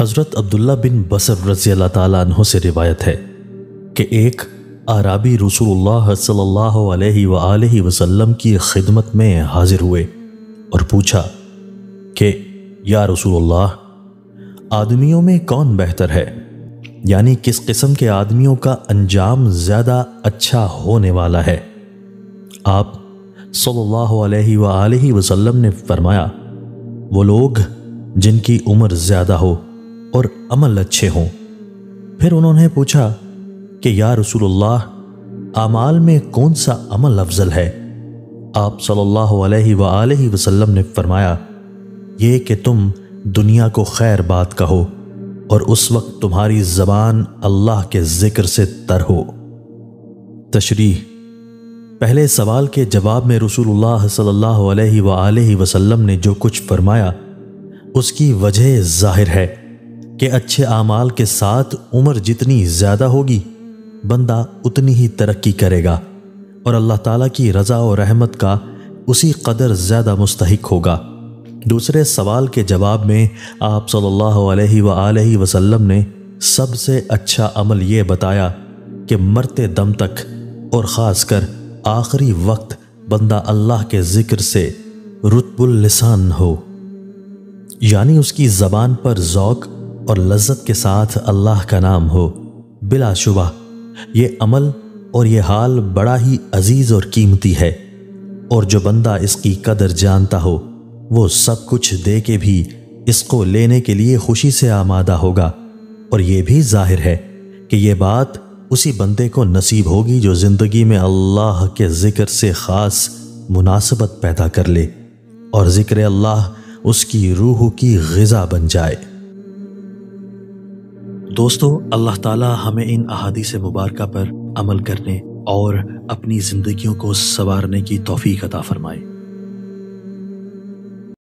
حضرت عبداللہ بن بصر رضی اللہ تعالیٰ عنہ سے روایت ہے کہ ایک اعرابی رسول اللہ صلی اللہ علیہ وآلہ وسلم کی خدمت میں حاضر ہوئے اور پوچھا کہ یا رسول اللہ، آدمیوں میں کون بہتر ہے؟ یعنی کس قسم کے آدمیوں کا انجام زیادہ اچھا ہونے والا ہے؟ آپ صلی اللہ علیہ وآلہ وسلم نے فرمایا، وہ لوگ جن کی عمر زیادہ ہو اور عمل اچھے ہوں۔ پھر انہوں نے پوچھا کہ یا رسول اللہ، اعمال میں کون سا عمل افضل ہے؟ آپ صلی اللہ علیہ وآلہ وسلم نے فرمایا، یہ کہ تم دنیا کو خیر بات کہو اور اس وقت تمہاری زبان اللہ کے ذکر سے تر ہو۔ تشریح: پہلے سوال کے جواب میں رسول اللہ صلی اللہ علیہ وآلہ وسلم نے جو کچھ فرمایا اس کی وجہ ظاہر ہے کہ اچھے اعمال کے ساتھ عمر جتنی زیادہ ہوگی بندہ اتنی ہی ترقی کرے گا اور اللہ تعالیٰ کی رضا و رحمت کا اسی قدر زیادہ مستحق ہوگا۔ دوسرے سوال کے جواب میں آپ صلی اللہ علیہ وآلہ وسلم نے سب سے اچھا عمل یہ بتایا کہ مرتے دم تک اور خاص کر آخری وقت بندہ اللہ کے ذکر سے رطب اللسان ہو، یعنی اس کی زبان پر ذوق اور لذت کے ساتھ اللہ کا نام ہو۔ بلا شبہ یہ عمل اور یہ حال بڑا ہی عزیز اور قیمتی ہے، اور جو بندہ اس کی قدر جانتا ہو وہ سب کچھ دے کے بھی اس کو لینے کے لیے خوشی سے آمادہ ہوگا۔ اور یہ بھی ظاہر ہے کہ یہ بات اسی بندے کو نصیب ہوگی جو زندگی میں اللہ کے ذکر سے خاص مناسبت پیدا کر لے اور ذکر اللہ اس کی روح کی غذا بن جائے۔ دوستو، اللہ تعالی ہمیں ان احادیث مبارکہ پر عمل کرنے اور اپنی زندگیوں کو سنوارنے کی توفیق عطا فرمائے۔